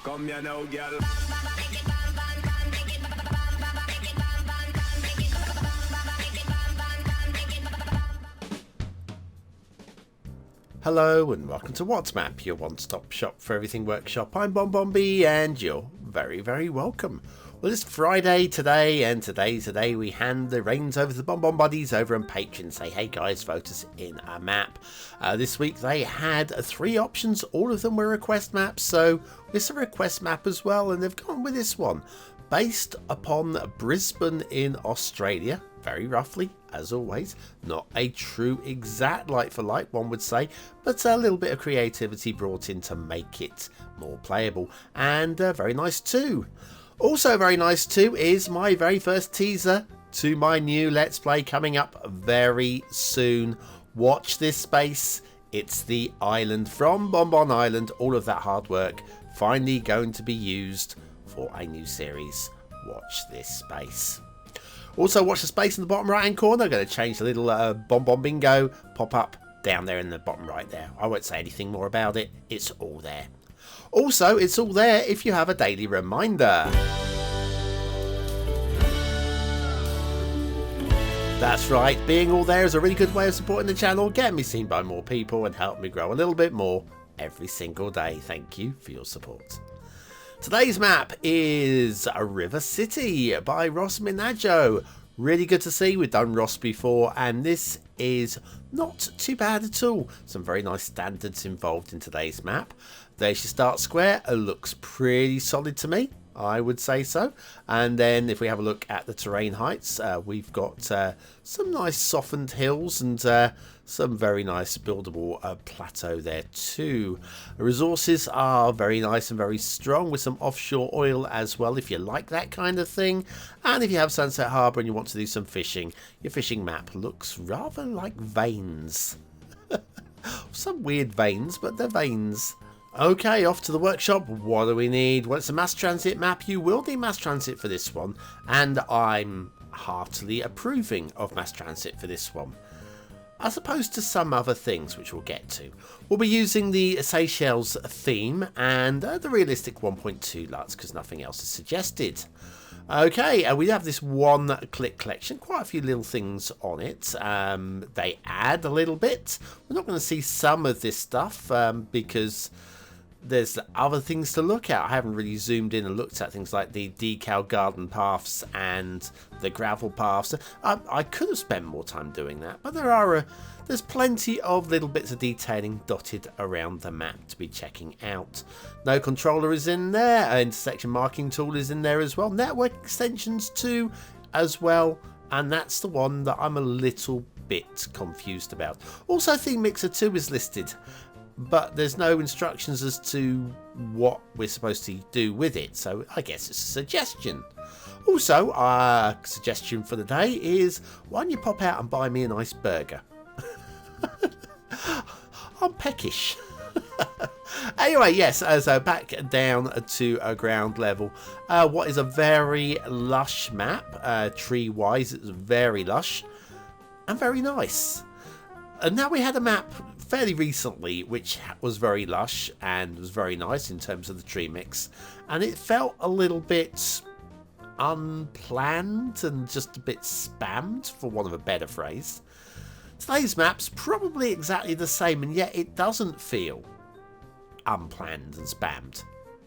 Come here now, girl. Hello and welcome to What's Map, your one-stop shop for everything workshop. I'm BonBonB and you're very, very welcome. Well, it's Friday today, and today we hand the reins over to the Bonbon Buddies over on Patreon. Say, hey guys, vote us in a map. This week they had 3 options. All of them were request maps, so it's a request map as well, and they've gone with this one. Based upon Brisbane in Australia, very roughly, as always. Not a true exact like for like, one would say, but a little bit of creativity brought in to make it more playable, and very nice too. Also very nice too is my very first teaser to my new Let's Play coming up very soon. Watch this space. It's the island from Bonbon Island. All of that hard work finally going to be used for a new series. Watch this space. Also watch the space in the bottom right hand corner. I'm going to change the little BonBonBingo pop up down there in the bottom right there. I won't say anything more about it. It's all there. Also, it's all there if you have a daily reminder. That's right, being all there is a really good way of supporting the channel, getting me seen by more people and helping me grow a little bit more every single day. Thank you for your support. Today's map is a River City by rossminajo. Really good to see. We've done Ross before, and this is not too bad at all. Some very nice standards involved in today's map. There's your start square. It looks pretty solid to me, I would say so. And then if we have a look at the terrain heights, we've got some nice softened hills and some very nice buildable plateau there too. The resources are very nice and very strong, with some offshore oil as well if you like that kind of thing. And if you have Sunset Harbour and you want to do some fishing, your fishing map looks rather like veins. Some weird veins, but they're veins. Okay, off to the workshop. What do we need? Well, it's a mass transit map. You will need mass transit for this one, and I'm heartily approving of mass transit for this one, as opposed to some other things which we'll get to. We'll be using the Seychelles theme and the realistic 1.2 LUTs because nothing else is suggested. Okay, we have this one-click collection, quite a few little things on it. They add a little bit. We're not going to see some of this stuff because there's other things to look at. I haven't really zoomed in and looked at things like the decal garden paths and the gravel paths. I could have spent more time doing that, but there's plenty of little bits of detailing dotted around the map to be checking out. No controller is in there. Intersection marking tool is in there as well. Network extensions too as well, and that's the one that I'm a little bit confused about. Also, theme mixer 2 is listed, but there's no instructions as to what we're supposed to do with it, so I guess it's a suggestion. Also, our suggestion for the day is, why don't you pop out and buy me a nice burger? I'm peckish. Anyway, yes, so back down to ground level. What is a very lush map, tree-wise. It's very lush and very nice. And now we had a map fairly recently which was very lush and was very nice in terms of the tree mix, and it felt a little bit unplanned and just a bit spammed, for want of a better phrase. Today's map's probably exactly the same, and yet it doesn't feel unplanned and spammed.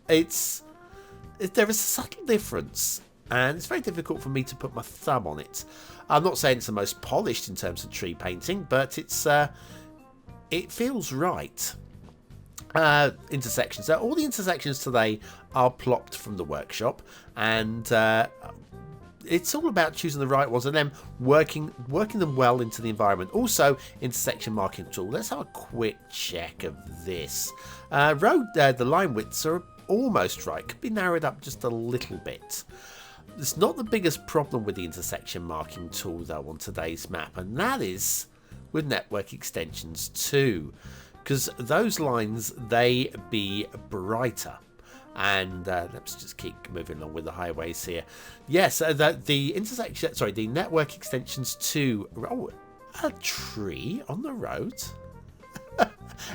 There is a subtle difference, and it's very difficult for me to put my thumb on it. I'm not saying it's the most polished in terms of tree painting, but it feels right. Intersections. All the intersections today are plopped from the workshop, and it's all about choosing the right ones and then working them well into the environment. Also, intersection marking tool. Let's have a quick check of this. The line widths are almost right. Could be narrowed up just a little bit. It's not the biggest problem with the intersection marking tool though on today's map, and that is with network extensions too, because those lines, they be brighter. And let's just keep moving along with the highways here. Yes, the network extensions to a tree on the road.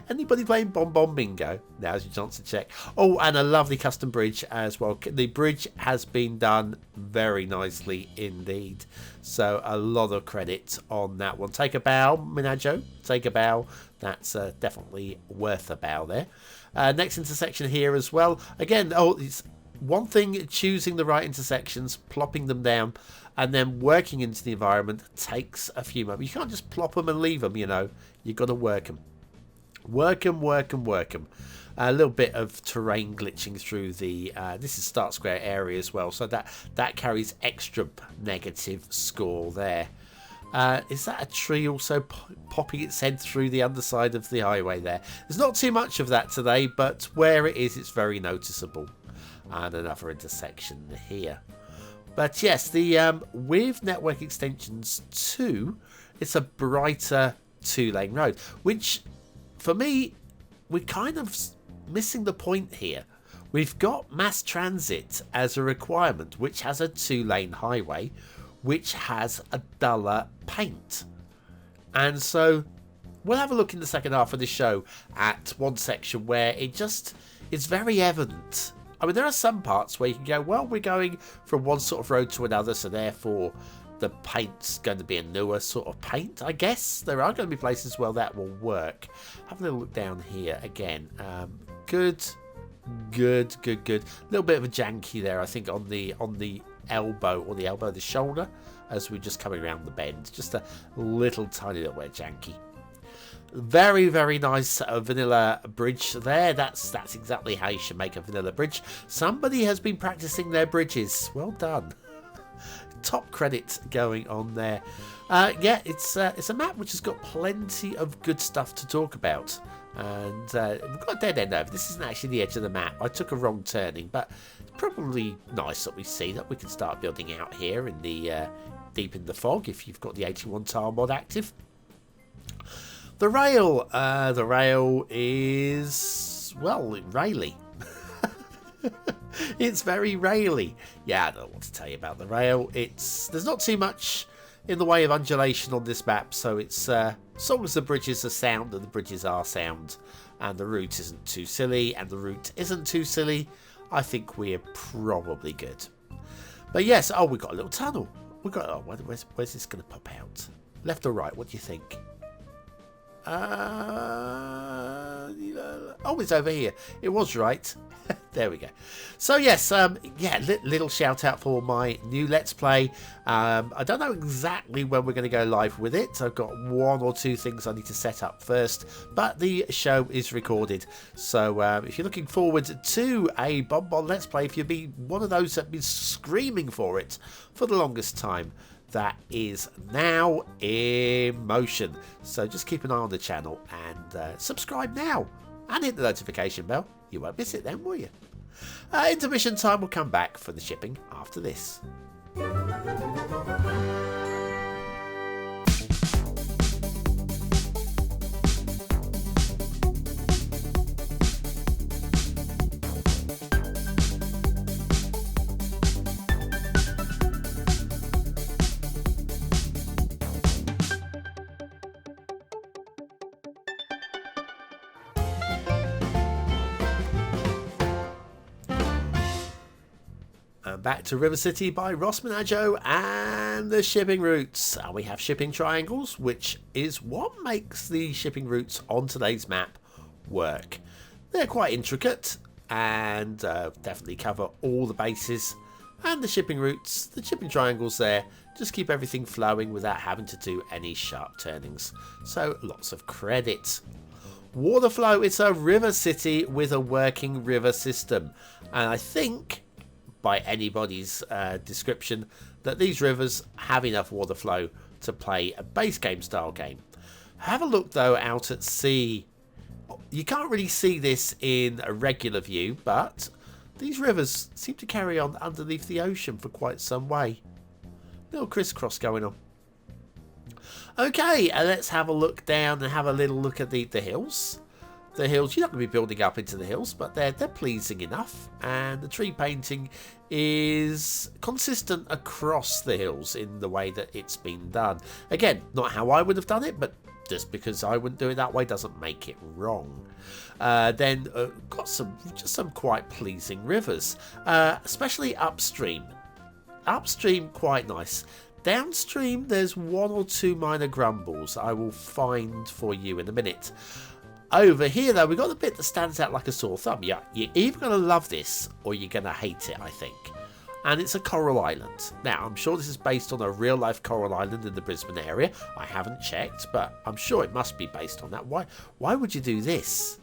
Anybody playing BonBonBingo? Now's your chance to check. Oh, and a lovely custom bridge as well. The bridge has been done very nicely indeed. So a lot of credit on that one. Take a bow, Minajo. Take a bow. That's definitely worth a bow there. Next intersection here as well. Again, it's one thing choosing the right intersections, plopping them down, and then working into the environment takes a few moments. You can't just plop them and leave them, you know. You've got to work them. Work them. A little bit of terrain glitching through the... this is Start Square area as well, so that carries extra negative score there. Is that a tree also popping its head through the underside of the highway there? There's not too much of that today, but where it is, it's very noticeable. And another intersection here. But yes, the with Network Extensions 2, it's a brighter two-lane road, which for me, we're kind of missing the point here. We've got mass transit as a requirement, which has a two-lane highway, which has a duller paint. And so we'll have a look in the second half of the show at one section where it's very evident. I mean, there are some parts where you can go, well, we're going from one sort of road to another, so therefore the paint's going to be a newer sort of paint, I guess. There are going to be places where that will work. Have a little look down here again. Good. A little bit of a janky there, I think, on the elbow, or the shoulder, as we're just coming around the bend. Just a little tiny little bit janky. Very, very nice vanilla bridge there. That's exactly how you should make a vanilla bridge. Somebody has been practicing their bridges. Well done. Top credit going on there. Yeah, it's a map which has got plenty of good stuff to talk about. And we've got a dead end over. This isn't actually the edge of the map. I took a wrong turning, but it's probably nice that we see that we can start building out here in the deep in the fog if you've got the 81 tile mod active. The rail is, well, raily. It's very raily. Yeah, I don't know what to tell you about the rail. There's not too much in the way of undulation on this map, so it's as long as the bridges are sound, and the bridges are sound, and the route isn't too silly, I think we're probably good. But yes, we've got a little tunnel. Where's this going to pop out? Left or right? What do you think? It's over here. It was right. There we go. So yes, little shout out for my new Let's Play. I don't know exactly when we're going to go live with it. I've got one or two things I need to set up first, but the show is recorded. So if you're looking forward to a BonBon Let's Play, if you've been one of those that have been screaming for it for the longest time, that is now in motion. So just keep an eye on the channel and subscribe now and hit the notification bell. You won't miss it then, will you? Intermission time. Will come back for the shipping after this. Back to River City by rossminajo and the shipping routes. We have shipping triangles, which is what makes the shipping routes on today's map work. They're quite intricate and definitely cover all the bases. And the shipping routes, the shipping triangles there, just keep everything flowing without having to do any sharp turnings. So lots of credit. Water flow, it's a river city with a working river system. And I think, by anybody's description, that these rivers have enough water flow to play a base game style game. Have a look though out at sea. You can't really see this in a regular view, but these rivers seem to carry on underneath the ocean for quite some way. Little crisscross going on. Okay, let's have a look down and have a little look at the hills. The hills, you're not going to be building up into the hills, but they're pleasing enough. And the tree painting is consistent across the hills in the way that it's been done. Again, not how I would have done it, but Just because I wouldn't do it that way doesn't make it wrong. Then got some quite pleasing rivers, especially upstream. Upstream, quite nice. Downstream, there's one or two minor grumbles I will find for you in a minute. Over here, though, we've got the bit that stands out like a sore thumb. You're either going to love this or you're going to hate it, I think. And it's a coral island. Now, I'm sure this is based on a real-life coral island in the Brisbane area. I haven't checked, but I'm sure it must be based on that. Why would you do this?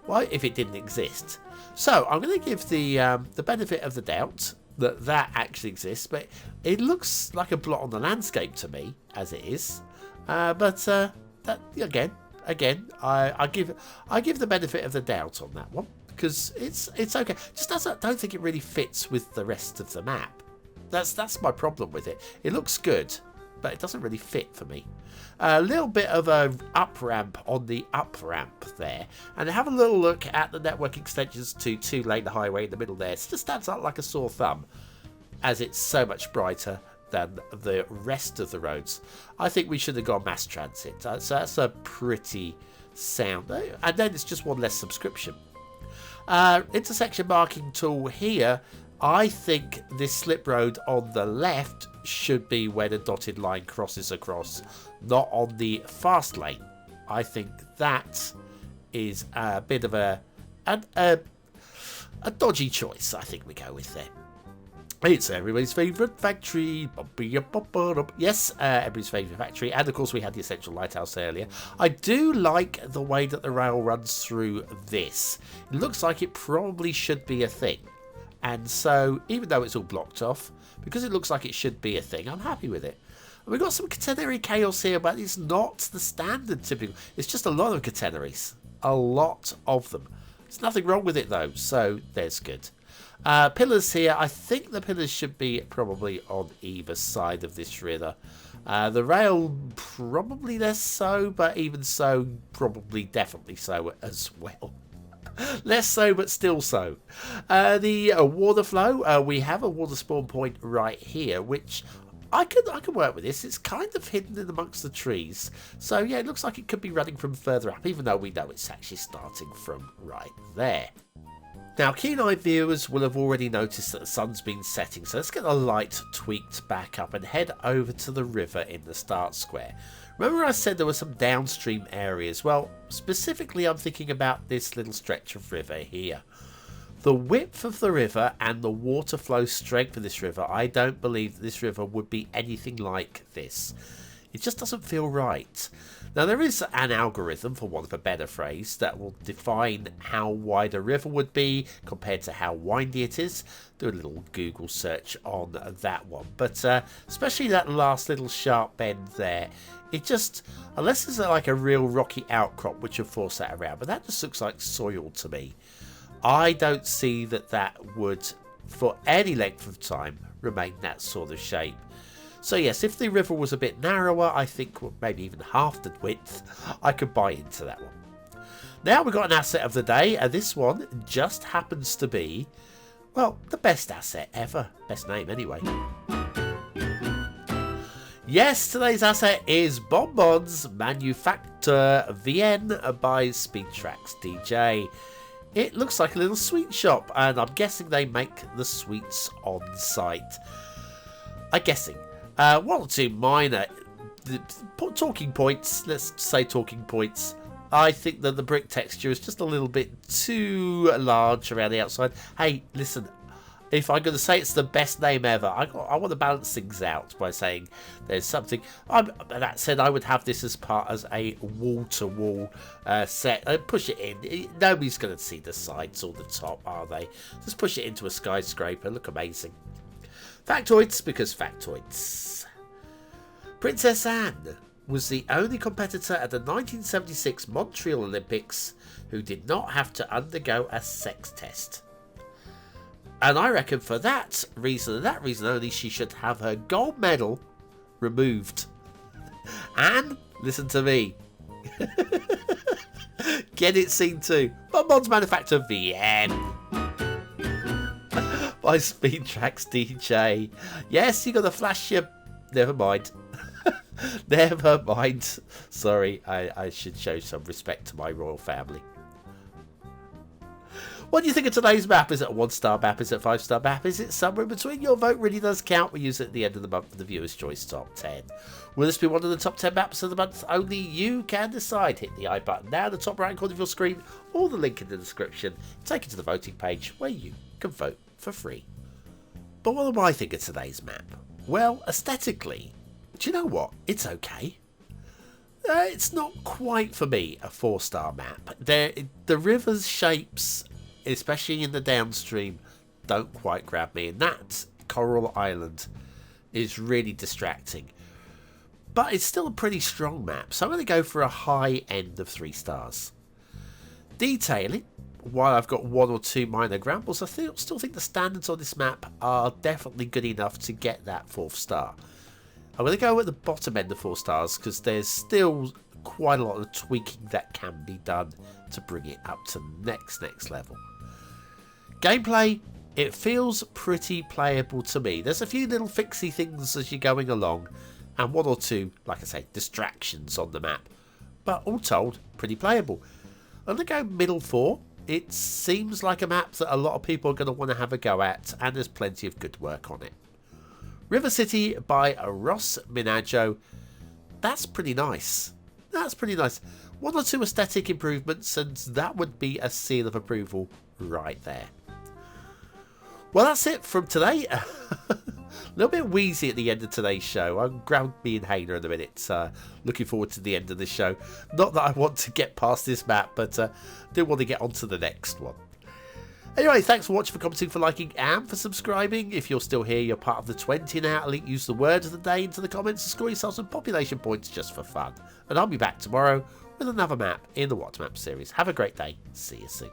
Why, if it didn't exist? So, I'm going to give the benefit of the doubt that actually exists, but it looks like a blot on the landscape to me, as it is. That again, I give the benefit of the doubt on that one. Because it's okay. Just don't think it really fits with the rest of the map. That's my problem with it. It looks good, but it doesn't really fit for me. A little bit of a up ramp on the up ramp there, and have a little look at the network extensions to 2-lane highway in the middle there. It just stands out like a sore thumb, as it's so much brighter than the rest of the roads. I think we should have gone mass transit. So that's a pretty sound, and then it's just one less subscription. Intersection marking tool here. I think this slip road on the left should be where the dotted line crosses across, not on the fast lane. I think that is a bit of a dodgy choice. I think we go with there. It's everybody's favourite factory. Yes, everybody's favourite factory. And of course we had the Essential Lighthouse earlier. I do like the way that the rail runs through this. It looks like it probably should be a thing. And so, even though it's all blocked off, because it looks like it should be a thing, I'm happy with it. And we've got some catenary chaos here, but it's not the standard typical. It's just a lot of catenaries. A lot of them. There's nothing wrong with it though, so there's good. Pillars here, I think the pillars should be probably on either side of this river. The rail probably less so, but even so, probably definitely so as well. Less so, but still so. The water flow, we have a water spawn point right here, which I can work with this. It's kind of hidden in amongst the trees. So yeah, it looks like it could be running from further up, even though we know it's actually starting from right there. Now, keen-eyed viewers will have already noticed that the sun's been setting, so let's get the light tweaked back up and head over to the river in the start square. Remember I said there were some downstream areas? Well, specifically I'm thinking about this little stretch of river here. The width of the river and the water flow strength of this river, I don't believe that this river would be anything like this. It just doesn't feel right. Now, there is an algorithm, for want of a better phrase, that will define how wide a river would be compared to how windy it is. Do a little Google search on that one. But especially that last little sharp bend there, it just, unless there's like a real rocky outcrop, which will force that around, but that just looks like soil to me. I don't see that would, for any length of time, remain that sort of shape. So yes, if the river was a bit narrower, I think maybe even half the width, I could buy into that one. Now we've got an asset of the day, and this one just happens to be, well, the best asset ever. Best name anyway. Yes, today's asset is Bonbons Manufaktur Wien by Speedtraxxdj. It looks like a little sweet shop, and I'm guessing they make the sweets on site. I'm guessing. One or two minor talking points. Let's say talking points. I think that the brick texture is just a little bit too large around the outside. Hey, listen, if I'm going to say it's the best name ever, I want to balance things out by saying there's something. That said, I would have this as part as a wall-to-wall set. Push it in. Nobody's going to see the sides or the top, are they? Just push it into a skyscraper. Look amazing. Factoids, because factoids. Princess Anne was the only competitor at the 1976 Montreal Olympics who did not have to undergo a sex test. And I reckon for that reason, and that reason only, she should have her gold medal removed. And, listen to me. Get it seen too. Bonbons Manufaktur Wien. By Speedtraxxdj. Yes, you got to flash your... Never mind. Never mind. Sorry, I should show some respect to my royal family. What do you think of today's map? Is it a 1-star map? Is it a 5-star map? Is it somewhere in between? Your vote really does count. We use it at the end of the month for the Viewer's Choice Top 10. Will this be one of the top 10 maps of the month? Only you can decide. Hit the I button now in the top right corner of your screen, or the link in the description. Take you to the voting page where you can vote for free. But what do I think of today's map? Well, aesthetically, do you know what? It's okay. It's not quite, for me, a 4-star map. The river's shapes, especially in the downstream, don't quite grab me, and that Coral Island is really distracting. But it's still a pretty strong map, so I'm going to go for a high end of 3 stars. Detailing, while I've got 1 or 2 minor grumbles, I still think the standards on this map are definitely good enough to get that 4th star. I'm going to go at the bottom end of 4 stars because there's still quite a lot of tweaking that can be done to bring it up to the next level. Gameplay, it feels pretty playable to me. There's a few little fixy things as you're going along, and 1 or 2, like I say, distractions on the map. But all told, pretty playable. I'm going to go middle 4. It seems like a map that a lot of people are going to want to have a go at, and there's plenty of good work on it. River City by rossminajo. That's pretty nice. That's pretty nice. 1 or 2 aesthetic improvements, and that would be a seal of approval right there. Well, that's it from today. A little bit wheezy at the end of today's show. I'll grab me inhaler in a minute. Looking forward to the end of the show. Not that I want to get past this map, but do want to get on to the next one. Anyway, thanks for watching, for commenting, for liking, and for subscribing. If you're still here, you're part of the 20 now. Use the word of the day into the comments and score yourself some population points just for fun. And I'll be back tomorrow with another map in the What Map series. Have a great day. See you soon.